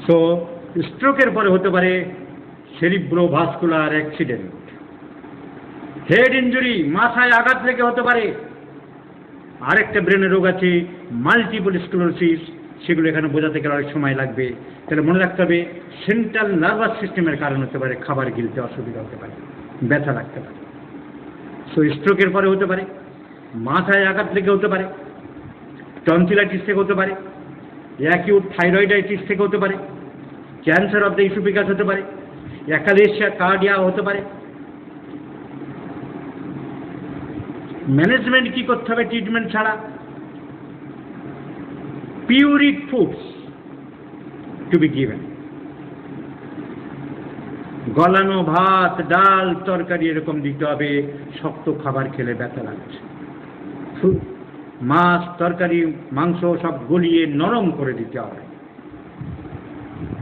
So স্ট্রোকের পরে হতে পারে সেরিব্রোভাস্কুলার অ্যাক্সিডেন্ট, হেড ইঞ্জুরি, মাথায় আঘাত লেগে হতে পারে। আরেকটা ব্রেনের রোগ আছে মাল্টিপল স্ক্লেরোসিস, সেগুলো এখানে বোঝাতে গেলে অনেক সময় লাগবে। তাহলে মনে রাখতে হবে সেন্ট্রাল নার্ভাস সিস্টেমের কারণ হতে পারে, খাবার গিলতে অসুবিধা হতে পারে, ব্যথা লাগতে পারে। সো স্ট্রোকের পরে হতে পারে, মাথায় আঘাত লেগে হতে পারে, টনসিলাইটিস থেকে হতে পারে, অ্যাকিউট থাইরয়েডাইটিস থেকে হতে পারে, ক্যান্সার অফ দ্য ইসোফেগাস হতে পারে, অ্যাকালেশিয়া কার্ডিয়া হতে পারে। ম্যানেজমেন্ট কি করতে হবে ট্রিটমেন্ট ছাড়া? পিউরিক ফুডস টু বি গিভেন। গলানো ভাত, ডাল, তরকারি এরকম দিতে হবে। শক্ত খাবার খেলে ব্যথা লাগছে, মাছ, তরকারি, মাংস সব গলিয়ে নরম করে দিতে হবে।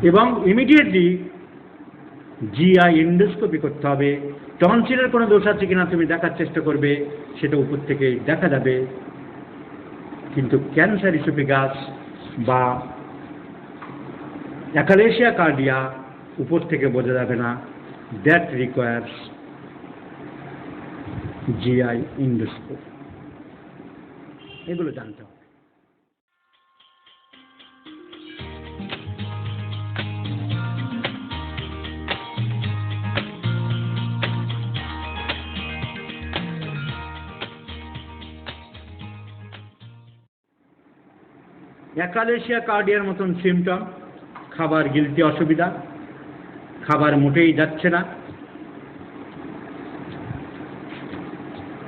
এবং ইমিডিয়েটলি জিআই এন্ডোস্কোপি করতে হবে। টনসিলের কোনো দোষ আছে কিনা তুমি দেখার চেষ্টা করবে, সেটা উপর থেকে দেখা যাবে। কিন্তু ক্যান্সার ইসোফেগাস বা অ্যাকালেশিয়া কার্ডিয়া উপর থেকে বোঝা যাবে না। That requires GI endoscopy. এগুলো জানতে হবে। অ্যাকালেশিয়া কার্ডিয়ার মতন সিমটম, খাবার গিলতে অসুবিধা, খাবার মোটেই যাচ্ছে না,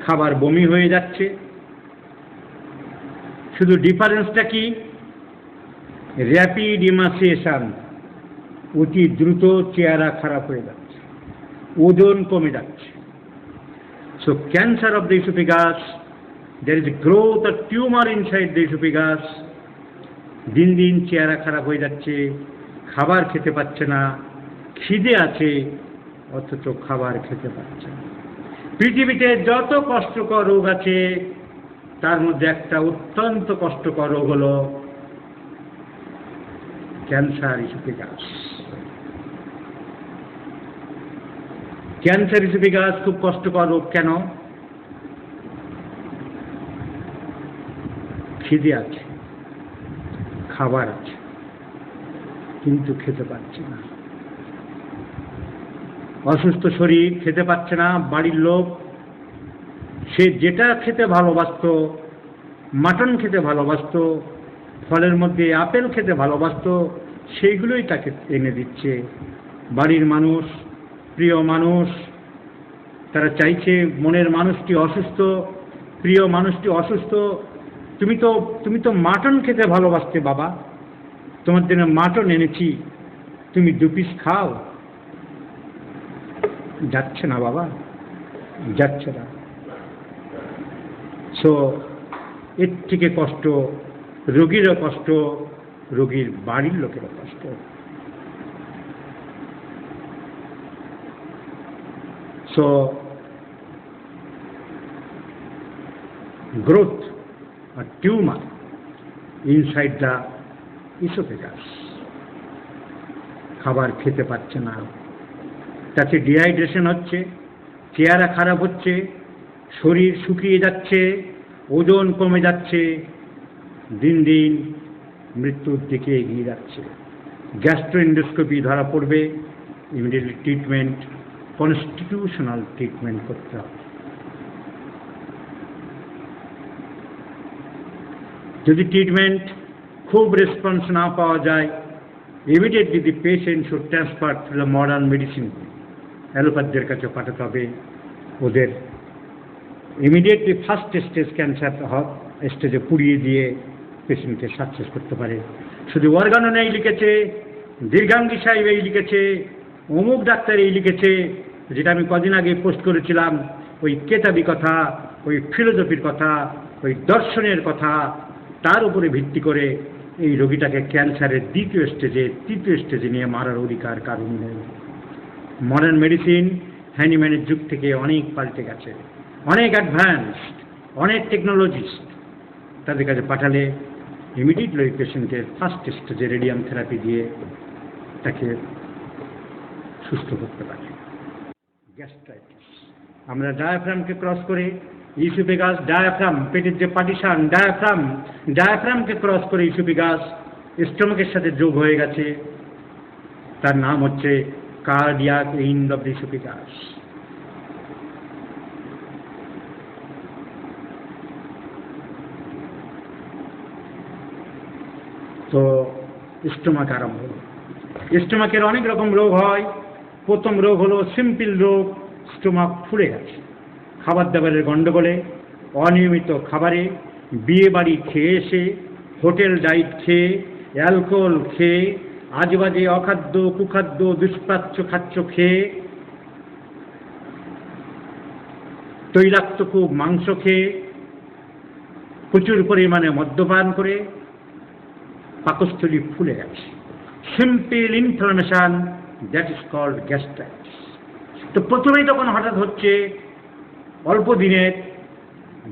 খাবার বমি হয়ে যাচ্ছে। শুধু ডিফারেন্সটা কি? র্যাপিড ইমাসিয়েশন, অতি দ্রুত চেহারা খারাপ হয়ে যাচ্ছে, ওজন কমে যাচ্ছে। So cancer of the oesophagus, there is a growth of tumor inside the esophagus। দিন দিন চেহারা খারাপ হয়ে যাচ্ছে, খাবার খেতে পাচ্ছে না, খিদে আছে অথচ খাবার খেতে পাচ্ছে না। পৃথিবীতে যত কষ্টকর রোগ আছে তার মধ্যে একটা অত্যন্ত কষ্টকর রোগ হলো ক্যান্সার ইসোফেগাস। ক্যান্সার ইসোফেগাস খুব কষ্টকর রোগ। কেন? খিদে আছে, খাবার আছে, কিন্তু খেতে পাচ্ছে না। অসুস্থ শরীর, খেতে পাচ্ছে না। বাড়ির লোক, সে যেটা খেতে ভালোবাসত, মাটন খেতে ভালোবাসত, ফলের মধ্যে আপেল খেতে ভালোবাসত, সেইগুলোই তাকে এনে দিচ্ছে। বাড়ির মানুষ, প্রিয় মানুষ, তারা চাইছে মনের মানুষটি অসুস্থ, প্রিয় মানুষটি অসুস্থ। তুমি তো মাটন খেতে ভালোবাসতে বাবা, তোমার জন্য মাটন এনেছি, তুমি 2 পিস খাও। যাচ্ছে না বাবা, যাচ্ছে না। সো এর থেকে কষ্ট রোগীরও কষ্ট, রোগীর বাড়ির লোকেরও কষ্ট। So growth or tumor inside the esophagus, খাবার খেতে পাচ্ছে না, তাতে ডিহাইড্রেশন হচ্ছে, চেহারা খারাপ হচ্ছে, শরীর শুকিয়ে যাচ্ছে, ওজন কমে যাচ্ছে, দিন দিন মৃত্যুর দিকে এগিয়ে যাচ্ছে। গ্যাস্ট্রোএন্ডোস্কোপি ধরা পড়বে, ইমিডিয়েটলি ট্রিটমেন্ট, কনস্টিটিউশনাল ট্রিটমেন্ট করতে হবে। যদি ট্রিটমেন্ট খুব রেসপন্স না পাওয়া যায়, immediately the patient should transfer to the modern medicine. অ্যালোপ্যাথদের কাছে পাঠাতে হবে। ওদের ইমিডিয়েটলি ফার্স্ট স্টেজ ক্যান্সার স্টেজে পুড়িয়ে দিয়ে পেশেন্টকে সাকসেস করতে পারে। শুধু অর্গানও নেই লিখেছে, দীর্ঘাঙ্গী সাহেব এই লিখেছে, অমুক ডাক্তার এই লিখেছে, যেটা আমি কদিন আগে পোস্ট করেছিলাম, ওই কেতাবি কথা, ওই ফিলোসফির কথা, ওই দর্শনের কথা, তার উপরে ভিত্তি করে এই রোগীটাকে ক্যান্সারের 2য় স্টেজে 3য় স্টেজে নিয়ে মারার অধিকার কারণ নেই। মডার্ন মেডিসিন হ্যানিম্যানের যুগ থেকে অনেক পাল্টে গেছে, অনেক অ্যাডভান্সড, অনেক টেকনোলজিস্ট। তাদের কাছে পাঠালে ইমিডিয়েটলি ওই পেশেন্টের ফার্স্ট স্টেজে রেডিয়াম থেরাপি দিয়ে তাকে সুস্থ করতে পারে। গ্যাস্ট্রাইটিস, আমরা ডায়াফ্রামকে ক্রস করে ইসোফেগাস, ডায়াফ্রাম পেটের যে পার্টিশন, ডায়াফ্রামকে ক্রস করে ইসোফেগাস স্টমাকের সাথে যোগ হয়ে গেছে, তার নাম হচ্ছে cardiac end of the oesophagus. তো স্টোমাক আরম্ভ হলো। স্টোমাকের অনেক রকম রোগ হয়। প্রথম রোগ হলো সিম্পল রোগ, স্টোমাক ফুলে গেছে খাবার দাবারের গন্ডগোলে, অনিয়মিত খাবারে, বিয়ে বাড়ি খেয়ে এসে, হোটেল ডাইট খেয়ে, অ্যালকোহল খেয়ে, আজেবাজে অখাদ্য কুখাদ্য দুষ্প্রাচ্য খাদ্য খেয়ে, তৈলাক্ত খুব মাংস খেয়ে, প্রচুর পরিমাণে মদ্যপান করে পাকস্থলী ফুলে গেছে। Simple inflammation, that is called gastritis. তো প্রথমেই তখন হঠাৎ হচ্ছে অল্প দিনের,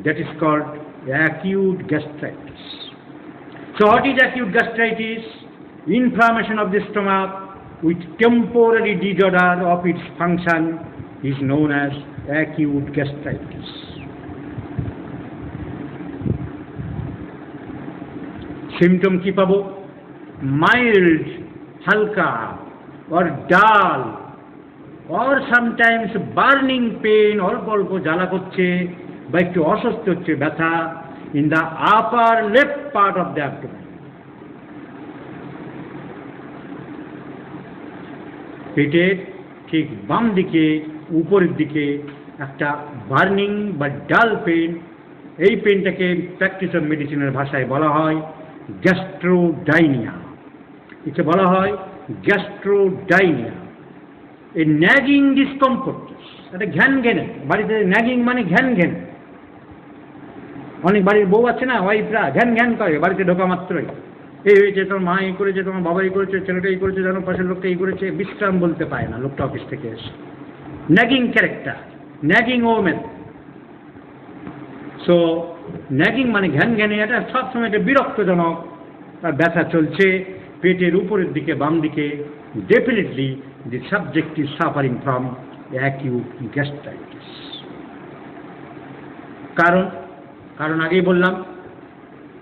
that is called acute gastritis. So what is acute gastritis? Inflammation of the stomach with temporary disorder of its function is known as acute gastritis. Symptom কি পাবো? Mild, হালকা, or dull, or sometimes burning pain, অল্প অল্প জ্বালা করছে বা একটু অস্বস্তি হচ্ছে, ব্যথা in the upper left part of the abdomen. পেটের ঠিক বাম দিকে উপরের দিকে একটা বার্নিং বা ডাল পেন, এই পেনটাকে প্র্যাকটিস অফ মেডিসিনের ভাষায় বলা হয় গ্যাস্ট্রোডাইনিয়া। একে বলা হয় গ্যাস্ট্রোডাইনিয়া। এই ন্যাগিং ডিসকমফোর্ট, একটা ঘ্যান ঘ্যানে, বাড়িতে ন্যাগিং মানে ঘ্যান ঘ্যান। অনেক বাড়ির বউ আছে না, ওয়াইফরা ঘ্যান ঘ্যান করে বাড়িতে ঢোকা মাত্রই, এই হয়েছে, তোমার মা এই করেছে, তোমার বাবা এই করেছে, ছেলেটা এই করেছে, যেন পাশের লোকটা এই করেছে, বিশ্রাম বলতে পায় না লোকটা অফিস থেকে এসে। Nagging character, nagging women. So nagging মানে ঘ্যান ঘ্যানে, এটা সবসময় এটা বিরক্তজনক। ব্যথা চলছে পেটের উপরের দিকে বাম দিকে। Definitely the subject is suffering from acute gastritis. কারণ আগেই বললাম,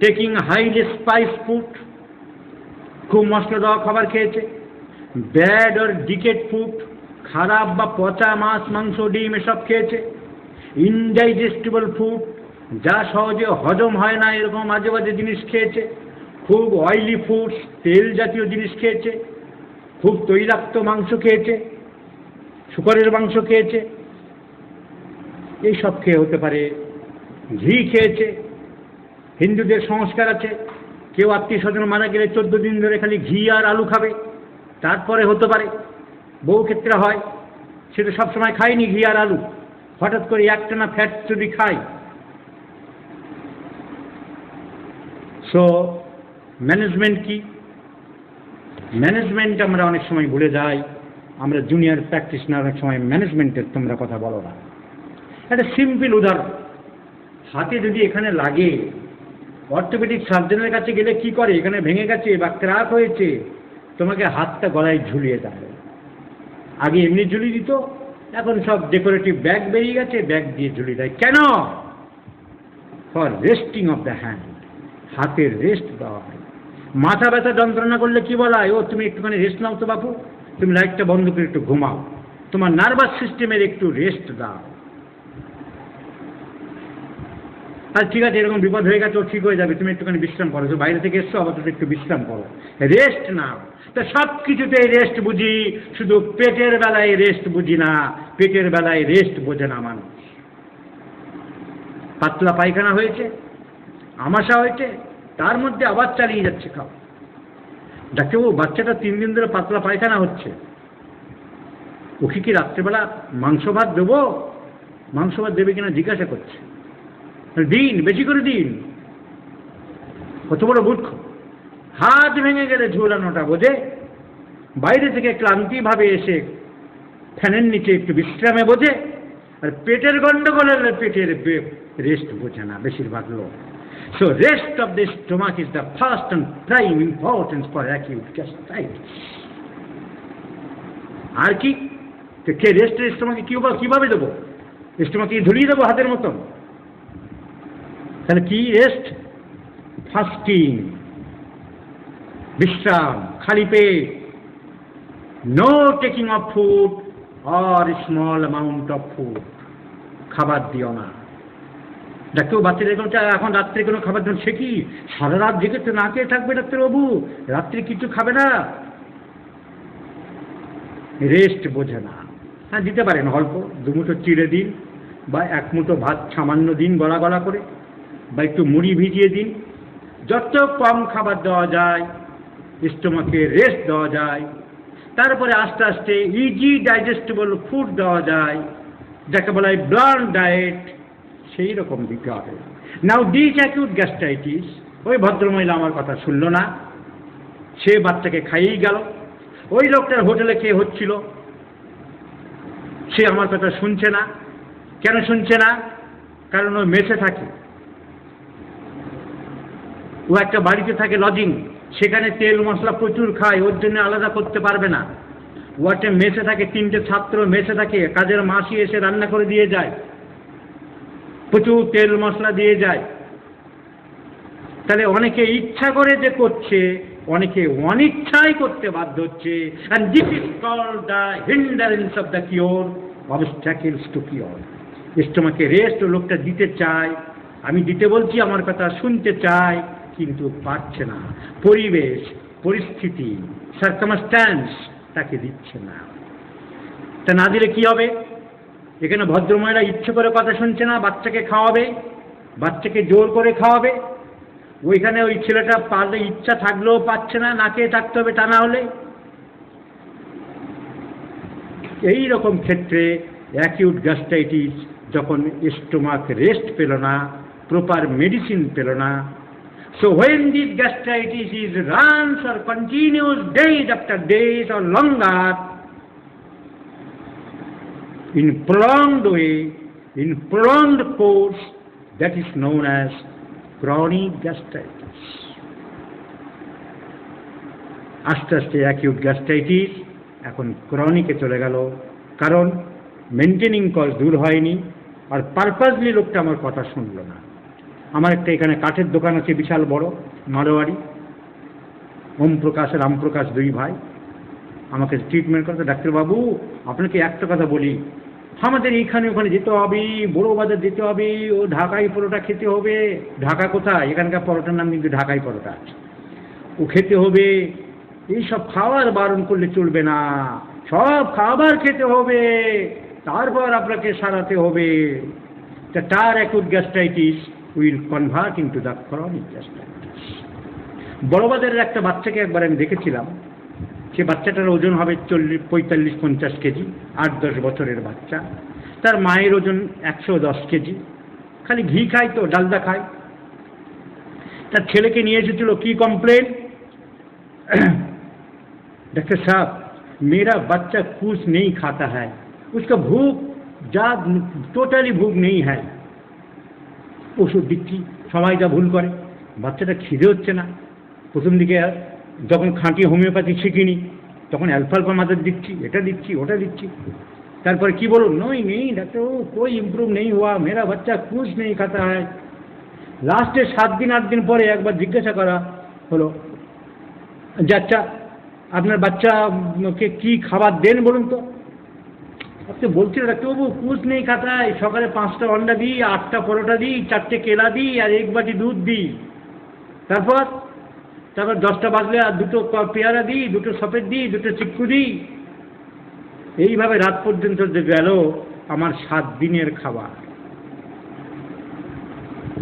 টেকিং হাইলি স্পাইস ফুড, খুব মশলা দেওয়া খাবার খেয়েছে, ব্যাড অর ডিকেড ফুড, খারাপ বা পচা মাছ মাংস ডিম এসব খেয়েছে, ইনডাইজেস্টিবল ফুড, যা সহজে হজম হয় না এরকম আজে বাজে জিনিস খেয়েছে, খুব অয়েলি ফুডস, তেল জাতীয় জিনিস খেয়েছে, খুব তৈলাক্ত মাংস খেয়েছে, শুকরের মাংস খেয়েছে, এইসব খেয়ে হতে পারে। ঘি খেয়েছে। হিন্দুদের সংস্কার আছে, কেউ আত্মীয় স্বজন মারা গেলে 14 দিন ধরে খালি ঘি আর আলু খাবে, তারপরে হতে পারে। বহু ক্ষেত্রে হয় সেটা সবসময় খায়নি ঘি আর আলু, হঠাৎ করে একটানা ফ্যাট যদি খায়। সো ম্যানেজমেন্ট কি? ম্যানেজমেন্ট আমরা অনেক সময় ভুলে যাই। আমরা জুনিয়র প্র্যাকটিশনার অনেক সময় ম্যানেজমেন্টের তোমরা কথা বলো না। একটা সিম্পল উদাহরণ, হাতে যদি এখানে লাগে, অর্থোপেডিক সার্জনের কাছে গেলে কি করে? এখানে ভেঙে গেছে বা ক্র্যাক হয়েছে, তোমাকে হাতটা গলায় ঝুলিয়ে দেয়। আগে এমনি ঝুলিয়ে দিত, এখন সব ডেকোরেটিভ ব্যাগ বেরিয়ে গেছে, ব্যাগ দিয়ে ঝুলিয়ে দেয়। কেন? For resting of the hand, হাতের রেস্ট দেওয়া হয়। মাথা ব্যথা যন্ত্রণা করলে কি বলা হয়? ও তুমি একটুখানি রেস্ট নাও তো বাপু, তুমি লাইটটা বন্ধ করে একটু ঘুমাও, তোমার নার্ভাস সিস্টেমের একটু রেস্ট দাও। আর ঠিক আছে, এরকম বিপদ হয়ে গেছে, ও ঠিক হয়ে যাবে, তুমি একটুখানি বিশ্রাম করো, বাইরে থেকে এসছো আপাতত একটু বিশ্রাম করো, রেস্ট নাও। তা সব কিছুতেই রেস্ট বুঝি, শুধু পেটের বেলায় রেস্ট বুঝি না। পেটের বেলায় রেস্ট বোঝে না মানুষ। পাতলা পায়খানা হয়েছে, আমাশা হয়েছে, তার মধ্যে আবার চালিয়ে যাচ্ছে খাওয়া। ডাক্তারবাবু, বাচ্চাটা 3 দিন ধরে পাতলা পায়খানা হচ্ছে, ওকে কি রাত্রেবেলা মাংস ভাত দেবো? মাংস ভাত দেবে কিনা জিজ্ঞাসা করছে। দিন, বেশি করে দিন। কত বড় মূর্খ! হাত ভেঙে গেলে ঝোলানোটা বোঝে, বাইরে থেকে ক্লান্তিভাবে এসে ফ্যানের নিচে একটু বিশ্রামে বোঝে, আর পেটের গন্ডগোল হলে পেটের রেস্ট বোঝে না বেশিরভাগ লোক। So rest of the stomach is the first and prime importance for acute gastritis. আর কি? তো কে রেস্ট স্টোমাকে কীভাবে দেবো? স্টোমাকে ধরিয়ে দেবো হাতের মতন? তাহলে কি রেস্ট? ফাস্টিং, বিশ্রাম, খালি পেট, no taking of food or small amount of food. খাবার দিও না। ডাক্তারবাবু বাচ্চাদের এখন রাত্রে কোনো খাবার দেন? সে কি সারা রাত জেগে তো না খেয়ে থাকবে ডাক্তারবাবু? রাত্রে কিছু খাবে না? রেস্ট বোঝে না। হ্যাঁ, দিতে পারেন অল্প, 2 মুঠো চিড়ে দিন, বা 1 মুঠো ভাত সামান্য দিন গলা গলা করে, বা একটু মুড়ি ভিজিয়ে দিন। যত কম খাবার দেওয়া যায়, স্টোমাকে রেস্ট দেওয়া যায়, তারপরে আস্তে আস্তে ইজি ডাইজেস্টেবল ফুড দেওয়া যায়, যাকে বলা হয় ব্লান্ট ডায়েট, সেই রকম দিতে হবে। নাও দিস অ্যাকিউট গ্যাস্ট্রাইটিস, ওই ভদ্রমহিলা আমার কথা শুনল না, সে বাচ্চাকে খাইয়েই গেল। ওই লোকটার হোটেলে খেয়ে হচ্ছিল, সে আমার কথা শুনছে না। কেন শুনছে না? কারণ ও মেসে থাকে, ও একটা বাড়িতে থাকে লজিং, সেখানে তেল মশলা প্রচুর খায়, ওর জন্য আলাদা করতে পারবে না। ও একটা মেসে থাকে, 3টে ছাত্র মেসে থাকে, কাজের মাসি এসে রান্না করে দিয়ে যায়, প্রচুর তেল মশলা দিয়ে যায়। তাহলে অনেকে ইচ্ছা করে যে করছে, অনেকে অনিচ্ছাই করতে বাধ্য হচ্ছে। and this is called the hindrance of the cure, obstacles to cure. স্টোমাকে রেস্ট লোকটা দিতে চায়, আমি দিতে বলছি, আমার কথা শুনতে চায়, কিন্তু পারছে না। পরিবেশ, পরিস্থিতি, সার্কামস্ট্যান্স তাকে দিচ্ছে না। তা না দিলে কি হবে? এখানে ভদ্রমহিলা ইচ্ছে করে কথা শুনছে না, বাচ্চাকে খাওয়াবে, বাচ্চাকে জোর করে খাওয়াবে। ওইখানে ওই ছেলেটা পারলে, ইচ্ছা থাকলেও পাচ্ছে না, না খেয়ে থাকতে হবে তা না হলে। এই রকম ক্ষেত্রে অ্যাকিউট গ্যাস্ট্রাইটিস, যখন স্টোমাক রেস্ট পেল না, প্রপার মেডিসিন পেল না, so when this gastritis is runs or continues days after days or longer, in prolonged way, in prolonged course, that is known as chronic gastritis. আস্তে আস্তে acute gastritis এখন ক্রনিকে চলে গেল, কারণ মেনটেনিং কজ দূর হয়নি, আর পারপাসলি লোকটা আমার কথা শুনল না। আমার একটা এখানে কাঠের দোকান আছে বিশাল বড়, মারোয়ারি, ওম প্রকাশ রাম প্রকাশ, 2 ভাই আমাকে ট্রিটমেন্ট করতে। ডাক্তারবাবু আপনাকে একটা কথা বলি, আমাদের এইখানে ওখানে যেতে হবে, বড় বাজার যেতে হবে, ও ঢাকাই পরোটা খেতে হবে। ঢাকা কোথায়? এখানকার পরোটার নাম কিন্তু ঢাকাই পরোটা। ও খেতে হবে, এইসব খাবার বারণ করলে চলবে না, সব খাবার খেতে হবে, তারপর আপনাকে সারাতে হবে। তার acute gastritis will convert into the chronic gastritis. বড়বাজারের একটা বাচ্চাকে একবার আমি দেখেছিলাম, সে বাচ্চাটার ওজন হবে 45-50 কেজি, 8-10 বছরের বাচ্চা। তার মায়ের ওজন 110 কেজি, খালি ঘি খায় তো, ডালদা খায়। তার ছেলেকে নিয়ে এসেছিল, কি কমপ্লেন? डॉक्टर साहब मेरा बच्चा कुछ नहीं खाता है, उसका भूख टोटाली भूख नहीं है। ওষুধ দিচ্ছি, সবাই যা ভুল করে, বাচ্চাটা খিদে হচ্ছে না। প্রথম দিকে যখন খাঁটি হোমিওপ্যাথি শিখিনি, তখন অ্যালফালফা মাদার দিচ্ছি, এটা দিচ্ছি, ওটা দিচ্ছি। তারপরে কি বলুন, नहीं डॉक्टर कोई इम्प्रूव नहीं हुआ, मेरा बच्चा कुछ नहीं खाता है। লাস্টে 7 দিন 8 দিন পরে একবার জিজ্ঞাসা করা হলো, যে আচ্ছা আপনার বাচ্চাকে কি খাবার দেন বলুন তো। আপনি বলছেন ডাক্তারবাবু কুছ নেই খাতা है, সকালে 5টা অন্ডা দিই, 8টা পরোটা দিই, 4টে কেলা দিই, আর 1 বাটি দুধ দিই। তারপর 10টা বাজলে আর 2টো পেয়ারা দিই, 2টো সফেদ দিই, 2টো চিক্কু দিই। এইভাবে রাত পর্যন্ত যে গেল আমার 7 দিনের খাবার।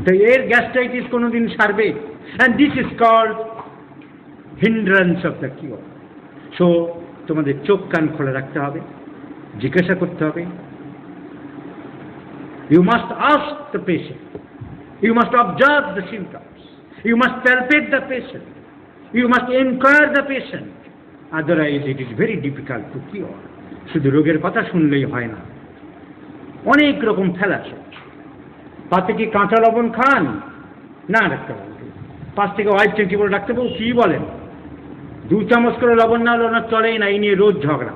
তো এর গ্যাস্ট্রাইটিস কোনোদিন সারবে? And this is called hindrance of the cure. So তোমাদের চোখ কান খোলা রাখতে হবে, জিজ্ঞাসা করতে হবে। You must ask the patient, you must observe the symptoms, you must palpate the patient, you must enquire the patient, otherwise it is very difficult to cure. শুধু রোগের কথা শুনলেই হয় না, অনেক রকম ফেলা আছে। পাতে কি কাঁচা লবণ খান? না ডাক্তারবাবু। পাশ থেকে ওয়াইফ চেঞ্জ বলে, ডাক্তারবাবু কী বলেন, 2 চামচ করে লবণ না হলে ওনার চলেই না, এই নিয়ে রোজ ঝগড়া।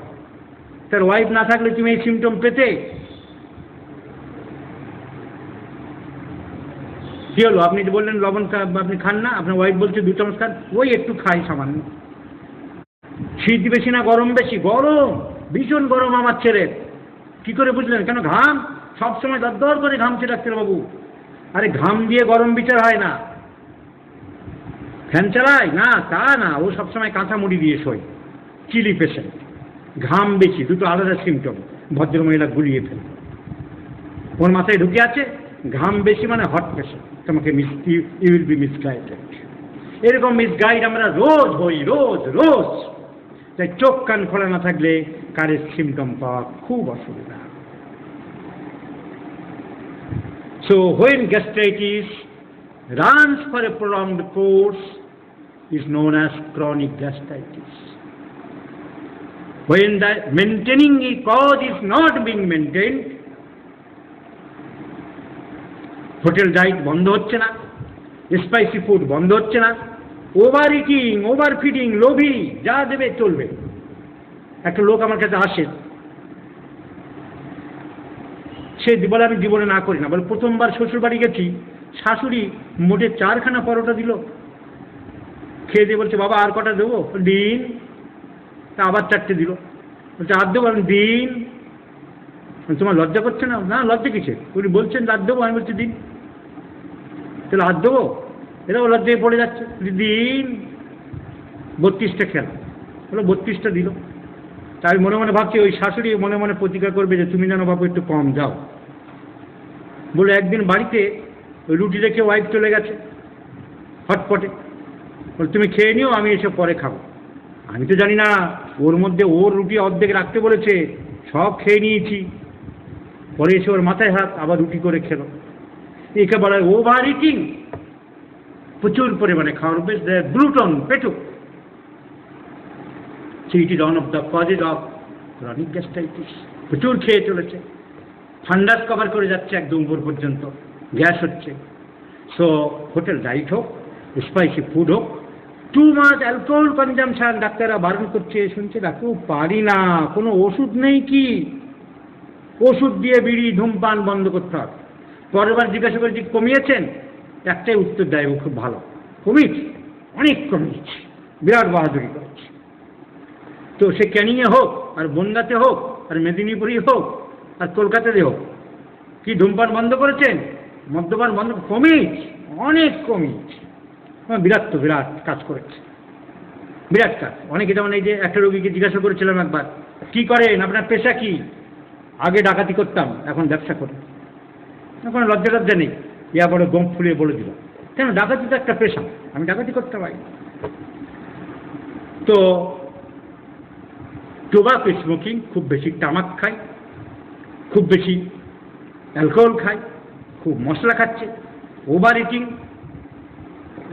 তার ওয়াইফ না থাকলে তুমি এই সিমটম পেতে? কি হলো, আপনি যে বললেন লবণ আপনি খান না, আপনার ওয়াইফ বলছে 2 চামচ খান, ওই একটু খাই সামান্য। শীত বেশি না গরম বেশি? গরম, ভীষণ গরম আমার ছেলের। কি করে বুঝলেন? কেন? ঘাম সবসময় দরদর করে ঘামছে ডাক্তারবাবু। আরে ঘাম দিয়ে গরম বিচার হয় না। ফ্যান চালায় না তা না, ও সবসময় কাঁথা মুড়ি দিয়ে শোয়। চিলি পেশেন্ট, ঘাম বেশি, দুটো আলাদা সিমটম ভদ্রমহিলা গুলিয়ে ফেলে। ওর মাথায় ঢুকে আছে ঘাম বেশি মানে হট পেশেন্ট। তোমাকে ইউ উইল বি মিসগাইডেড। এরকম মিসগাইড আমরা রোজ হই, রোজ রোজ। তাই চোখ কান খোলা না থাকলে কারের সিমটম পাওয়া খুব অসুবিধা। So when gastritis runs for a prolonged course is known as chronic gastritis. When the maintaining a cause is not being maintained, hotel diet বন্ধ হচ্ছে না, স্পাইসি ফুড বন্ধ হচ্ছে না, ওভার ইটিং, ওভার ফিডিং, লোভী, যা দেবে চলবে। একটা লোক আমার কাছে আসে, সে বলে আমি জীবনে না করি না। বলে প্রথমবার শ্বশুর বাড়ি গেছি, শাশুড়ি মোটে 4খানা পরোটা দিল, খেয়ে দিয়ে বলছে বাবা আর কটা দেবো? দিন। তা আবার 4টে দিল, বলছে আর দেবো? আমি দিন। তোমার লজ্জা করছে না? না, লজ্জা কিসে? উনি বলছেন আর দেবো, আমি বলছি দিন। তাহলে আর দেবো? এরাও লজ্জায় পড়ে যাচ্ছে, দিন। 32টা খেলা, বলো 32টা দিল। তা আমি মনে মনে ভাবছি ওই শাশুড়ি মনে মনে প্রতিজ্ঞা করবে যে তুমি যেন বাবু একটু কম যাও। বলে একদিন বাড়িতে ওই রুটি রেখে ওয়াইফ চলে গেছে হটপটে, বলে তুমি খেয়ে নিও, আমি এসে পরে খাবো। আমি তো জানি না ওর মধ্যে ওর রুটি অর্ধেক রাখতে বলেছে, সব খেয়ে নিয়েছি। পরে এসে ওর মাথায় হাত, আবার রুটি করে খেলো। একে বলা হয় ওভার ইটিং, প্রচুর পরিমাণে খাওয়ার অভ্যেস, gluten, Petuk. It is one of the causes of chronic gastritis. প্রচুর খেয়ে চলেছে, ফান্ডাস কভার করে যাচ্ছে একদম উপর পর্যন্ত, গ্যাস হচ্ছে। সো হোটেল ডায়েট হোক, স্পাইসি ফুড হোক, টু মাচ অ্যালকোহল কনজামশন, ডাক্তাররা বারণ করছে, শুনছে ডাক্তার পারি না, কোনো ওষুধ নেই কি? ওষুধ দিয়ে বিড়ি ধূমপান বন্ধ করতে হবে। পরের বার জিজ্ঞাসা করেছি কমিয়েছেন? একটাই উত্তর দেয়, ও খুব ভালো, কমিয়েছি, অনেক কমিয়েছি, বিরাট বাহাদুরি করেছি। তো সে ক্যানিংয়ে হোক, আর বনগাঁতে হোক, আর মেদিনীপুরে হোক, আর কলকাতাতে হোক, কি ধূমপান বন্ধ করেছেন? মদ্যপান বন্ধ? কমিয়েছি, অনেক কমিয়েছি। বিরাট তো বিরাট কাজ করেছে, বিরাট কাজ। অনেকে যেমন এই যে একটা রোগীকে জিজ্ঞাসা করেছিলাম একবার, কি করেন, আপনার পেশা কি? আগে ডাকাতি করতাম, এখন ব্যবসা করি। এখন লজ্জা লজ্জা নেই, ইয়া বড় গোম ফুলিয়ে বলে দিল, কেন ডাকাতি তো একটা পেশা, আমি ডাকাতি করতে পারি। তো টোবাকো স্মোকিং, খুব বেশি তামাক খায়, খুব বেশি অ্যালকোহল খায়, খুব মশলা খাচ্ছে, over eating,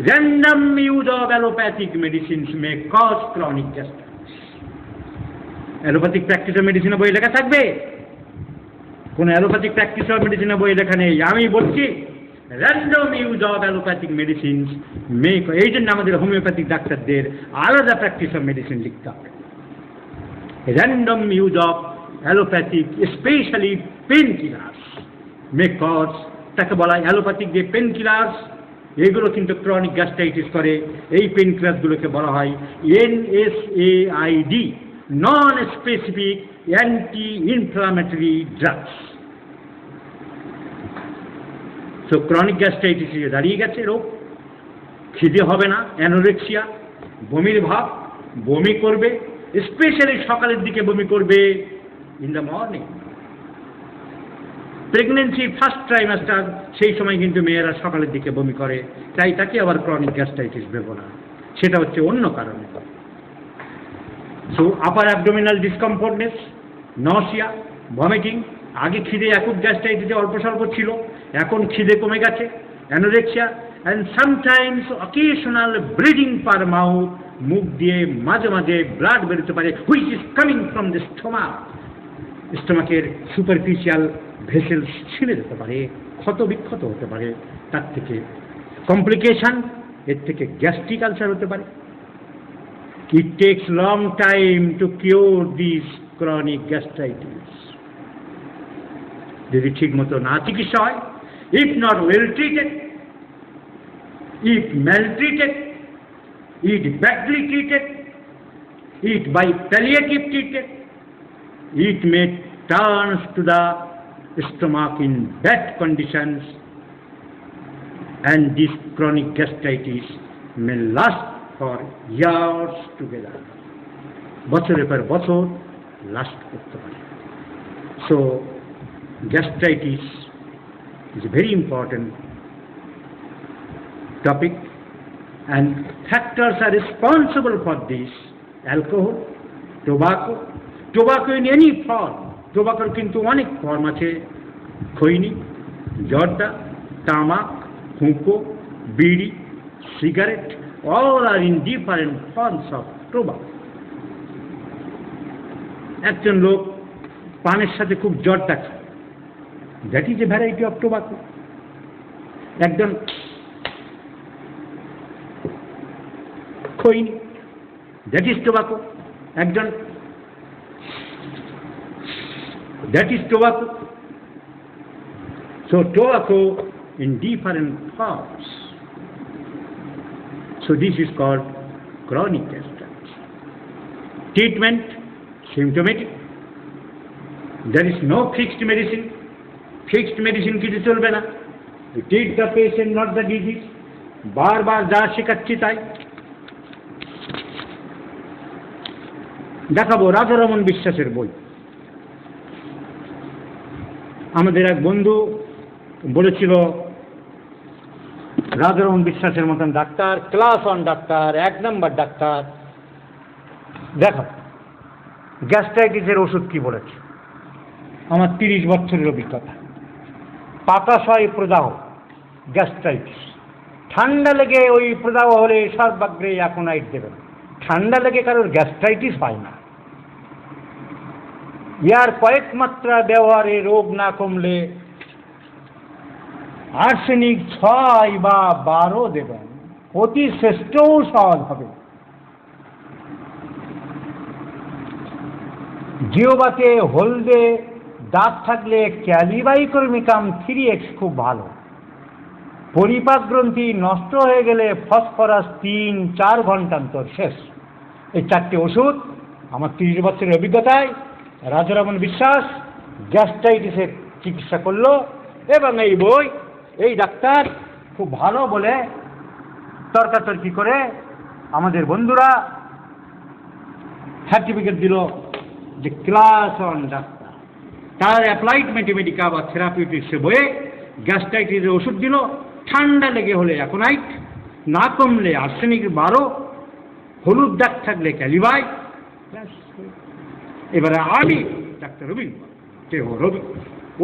random use of allopathic medicines may cause chronic gastritis. Allopathic প্র্যাকটিসের মেডিসিনের বই লেখা থাকবে? কোনো অ্যালোপ্যাথিক প্র্যাকটিসের মেডিসিনের বই লেখা নেই। আমি বলছি random use of allopathic medicines may, এই জন্য আমাদের হোমিওপ্যাথিক ডাক্তারদের আলাদা প্র্যাকটিস অফ মেডিসিন লিখতে হবে। Random use of allopathic, specially pain killers may cause, তাকে বলা হয় অ্যালোপ্যাথিক যে পেন কিলার্স, এগুলো কিন্তু ক্রনিক গ্যাস্ট্রাইটিস করে। এই পেন কিলারগুলোকে বলা হয় NSAID, non specific anti inflammatory drugs. তো ক্রনিক গ্যাস্ট্রাইটিস দাঁড়িয়ে গেছে রোগ, খিদে হবে না, অ্যানোরেক্সিয়া, বমির ভাব, বমি করবে, স্পেশালি সকালের দিকে বমি করবে, in the morning. Pregnancy first trimester, সেই সময় কিন্তু মেয়েরা সকালের দিকে বমি করে, তাই তাকে আবার ক্রনিক গ্যাস্ট্রাইটিস ভেবো না, সেটা হচ্ছে অন্য কারণে। So upper abdominal discomfortness, nausea, vomiting. আগে খিদে অ্যাকুট গ্যাস্ট্রাইটিসে অল্প স্বল্প ছিল, এখন খিদে কমে গেছে, anorexia, and sometimes occasional bleeding per mouth, মুখ দিয়ে মাঝে মাঝে ব্লাড বেরোতে পারে, which is coming from the stomach. স্টোমাকের সুপারফিশিয়াল ভেসেলস ছিঁড়ে যেতে পারে, ক্ষত বিক্ষত হতে পারে, তার থেকে কমপ্লিকেশন, এর থেকে গ্যাস্ট্রিক আলসার হতে পারে। It takes long time to cure these chronic gastritis. যদি ঠিক মতো না চিকিৎসা হয়, if not well treated, if maltreated, if badly treated, if by palliative treated, it may turn to the stomach in bad conditions, and this chronic gastritis may last for years together. বছরের পর বছর last করতে পারে। So gastritis is a very important topic, and factors are responsible for this: alcohol, tobacco in any form. Tobacco কিন্তু অনেক form আছে: খৈনি, জর্দা, তামাক, হুঁকো, বিড়ি, cigarette, all are in different forms of tobacco. একজন লোক পানের সাথে খুব জর্দা খায়, that is a variety of tobacco. একজন খৈনি, that is tobacco. একজন, that is tobacco. So tobacco in different forms. So this is called chronic gastritis. Treatment: symptomatic. There is no fixed medicine. Fixed medicine কিছু চলবে না. You treat the patient, not the disease. বারবার যা শেখাচ্ছি তাই দেখাবো। রাজারমন বিশ্বাসের বই। আমাদের এক বন্ধু বলেছিল, রাজারমন বিশ্বাসের মতন ডাক্তার, ক্লাস 1 ডাক্তার, 1 নম্বর ডাক্তার, দেখো গ্যাস্ট্রাইটিসের ওষুধ কি বলেছে। আমার 30 বছরের অভিজ্ঞতা। পাতাশয় প্রদাহ, গ্যাস্ট্রাইটিস। ঠান্ডা লেগে ওই প্রদাহ হলে সর্বাগ্রে অ্যাকোনাইট দেবেন। ঠান্ডা লেগে কারোর গ্যাস্ট্রাইটিস হয় না। ইয়ার কয়েক মাত্রা ব্যবহারে রোগ না কমলে আর্সেনিক 6 বা 12 দেবেন, অতি শ্রেষ্ঠ ঔষধ হবে। জিওবাতে হলদে দাঁত থাকলে ক্যালিবাইকর্মিকাম 3x খুব ভালো। পরিপাক গ্রন্থি নষ্ট হয়ে গেলে ফসফরাস 3-4 ঘন্টান্তর শেষ। এই 4টে ওষুধ আমার 30 বছরের অভিজ্ঞতায় রাজারমন বিশ্বাস গ্যাস্ট্রাইটিসের চিকিৎসা করলো, এবং এই বই এই ডাক্তার খুব ভালো বলে তর্কাতর্কি করে আমাদের বন্ধুরা সার্টিফিকেট দিল যে ক্লাস 1 ডাক্তার। তার অ্যাপ্লাইড ম্যাথমেটিকা বা থেরাপিউটিক্সে বইয়ে গ্যাস্ট্রাইটিসের ওষুধ দিল। ঠান্ডা লেগে হলে অ্যাকোনাইট, না কমলে আর্সেনিক 12, হলুদ দাগ থাকলে ক্যালিবাই। এবারে আমি ডাক্তার রবীন্দ্র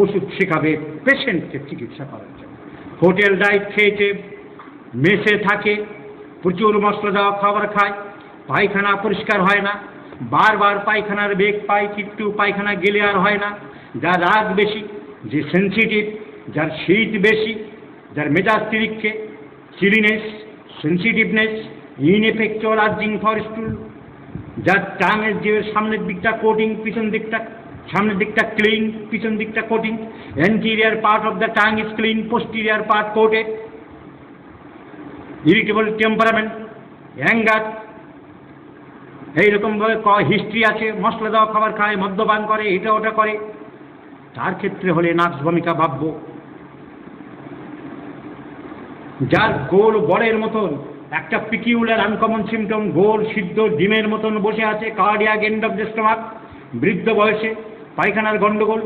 ওষুধ শেখাবে পেশেন্টকে চিকিৎসা করার জন্য। হোটেল ডায়েট খেয়েছে, মেসে থাকে, প্রচুর মশলা দেওয়া খাবার খায়, পায়খানা পরিষ্কার হয় না, বারবার পায়খানার বেগ পায়, কিন্তু পায়খানা গেলে আর হয় না। যার রাগ বেশি, যে সেন্সিটিভ, যার শীত বেশি, যার মেজাজ তিরিক্ষে, চিলিনেস, সেন্সিটিভনেস, ইনএফেক্চুয়াল আর্জিং ফর স্টুল, যার টাঙের যে সামনের দিকটা কোটিং, পিছন দিকটা, সামনের দিকটা ক্লিন, পিছন দিকটা coating, anterior part of the tongue is clean, posterior part coated, irritable temperament, anger, এইরকমভাবে হিস্ট্রি আছে, মশলা দেওয়া খাবার খায়, মদ্যপান করে, এটা ওটা করে, তার ক্ষেত্রে হলে নাক্স ভূমিকা ভাবব। যার গোল বলের মতন একটা পিকিউলার আনকমন সিমটম, গোল সিদ্ধ ডিমের মতন বসে আছে, cardiac end of the stomach, বৃদ্ধ বয়সে পায়খানার গন্ডগোল,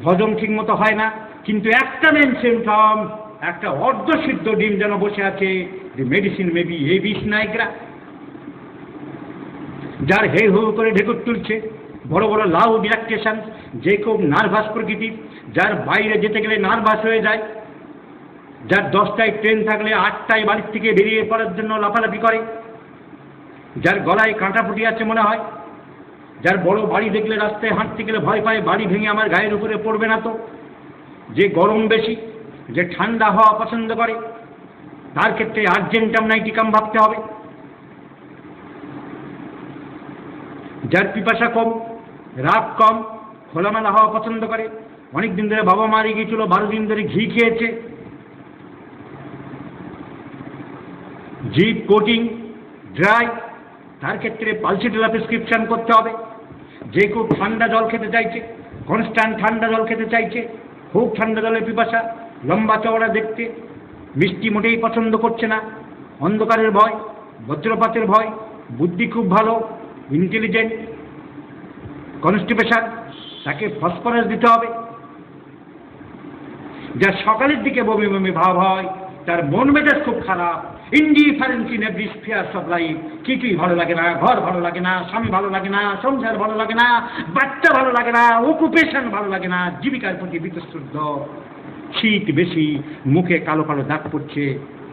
হজম ঠিক মতো হয় না, কিন্তু একটা মেন সিমটম, একটা অর্ধসিদ্ধ ডিম যেন বসে আছে। দি মেডিসিন মেবি এবিস নাইগ্রা। যার হে হু করে ঢেকুর তুলছে, বড় বড় লাউড রিঅ্যাকশন, যে খুব নার্ভাস প্রকৃতির, যার বাইরে যেতে গেলে নার্ভাস হয়ে যায়, যার 10টায় ট্রেন থাকলে 8টায় বাড়ির থেকে বেরিয়ে পড়ার জন্য লাফালাফি করে, যার গলায় কাঁটা ফুটি আছে মনে হয়, যার বড় বাড়ি দেখলে রাস্তায় হাঁটতে গেলে ভয় পায় বাড়ি ভেঙে আমার গায়ের উপরে পড়বে না তো, যে গরম বেশি, যে ঠান্ডা হওয়া পছন্দ করে, তার ক্ষেত্রে আর্জেন্টাম নাইটিকাম ভাবতে হবে। যার পিপাসা কম, রাগ কম, খোলামেলা হওয়া পছন্দ করে, অনেক দিন ধরে বাবা মারা গিয়েছিল, 12 দিন ধরে ঘি খেয়েছে, জিভ কোটিং ড্রাই, তার ক্ষেত্রে পালসিটেলা প্রেসক্রিপশন করতে হবে। যে খুব ঠান্ডা জল খেতে চাইছে, কনস্ট্যান্ট ঠান্ডা জল খেতে চাইছে, খুব ঠান্ডা জলের পিপাসা, লম্বা চওড়া দেখতে, মিষ্টি মোটেই পছন্দ করছে না, অন্ধকারের ভয়, বজ্রপাতের ভয়, বুদ্ধি খুব ভালো, ইন্টেলিজেন্ট, কনস্টিপেশন, তাকে ফসফরাস দিতে হবে। যার সকালের দিকে বমি বমি ভাব হয়, তার মন মেজাজ খুব খারাপ, indifference in every spheres of life, কিছুই ভালো লাগে না, ঘর ভালো লাগে না, স্বামী ভালো লাগে না, সংসার ভালো লাগে না, বাচ্চা ভালো লাগে না, অকুপেশন ভালো লাগে না, জীবিকার প্রতি বীতশ্রদ্ধ, শীত বেশি, মুখে কালো কালো দাগ পড়ছে,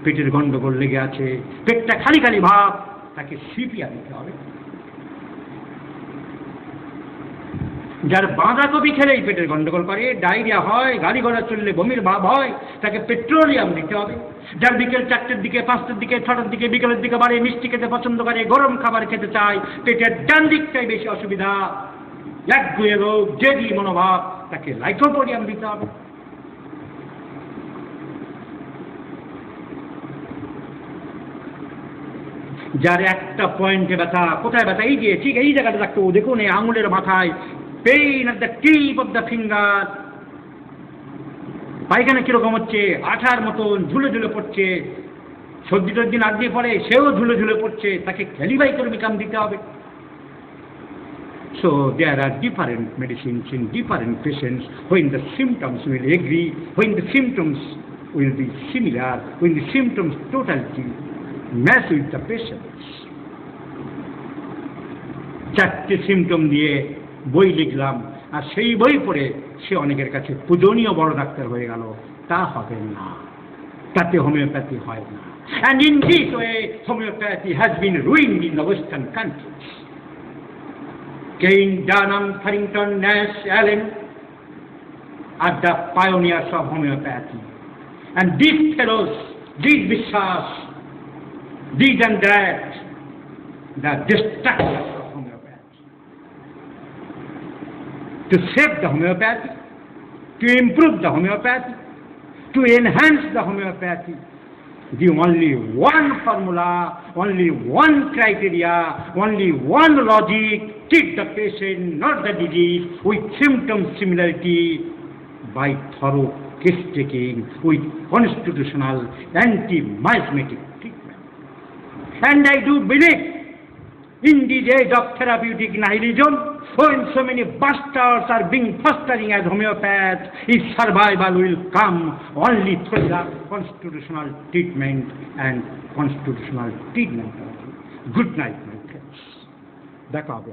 পেটের গন্ডগোল লেগে আছে, পেটটা খালি খালি ভাব, তাকে সিপিয়া দিতে হবে। যার বাঁধাকপি খেলেই পেটের গন্ডগোল করে, ডায়রিয়া হয়, গাড়ি ঘোড়া চললে বমির ভাব হয়, তাকে পেট্রোলিয়াম দিতে হবে। যার বিকেল 4টের দিকে, 5টার দিকে, 6টার দিকে, বিকেলের দিকে বাড়ে, মিষ্টি খেতে পছন্দ করে, গরম খাবার খেতে চায়, পেটের ডান দিকটাই বেশি অসুবিধা, একগুঁয়ে রোগ, জেদি মনোভাব, তাকে লাইকোপোডিয়াম দিতে হবে। যার একটা পয়েন্টে ব্যথা, কোথায় ব্যথা, এই যে ঠিক এই জায়গাটা রাখতো, দেখুন এই আঙুলের মাথায়, pain at the tip of the finger, পায়খানা কিরকম হচ্ছে, আঠার মতন ঝুলে ঝুলে পড়ছে, সর্দি টর্দি নাক দিয়ে পড়ে, সেও ঝুলে ঝুলে পড়ছে, তাকে ক্যালিবাইকর্মিকাম দিতে হবে। So there are different medicines in different patients when the symptoms will agree, when the symptoms will be similar, when the symptoms totality match with the patients. 4টে সিমটম দিয়ে বই লিখলাম, আর সেই বই পড়ে সে অনেকের কাছে পূজনীয় বড় ডাক্তার হয়ে গেল, তা হবে না, তাতে হোমিওপ্যাথি হয় না। And in this way homeopathy has been ruined in the Western countries. Kane, Dunham, Farrington, Nash, Allen are the pioneers of homeopathy, and these fellows, these Vishwas, these and that, the destructors of homeopathy. To save the homeopathy, to improve the homeopathy, to enhance the homeopathy, give only one formula, only one criteria, only one logic, treat the patient, not the disease, with symptom similarity, by thorough case taking, with constitutional anti-miasmatic treatment. And I do believe in this age of therapeutic nihilism, when so many bastards are being fostering as homeopaths, his survival will come only through the constitutional treatment and constitutional treatment. Good night, my friends. দেখা হবে।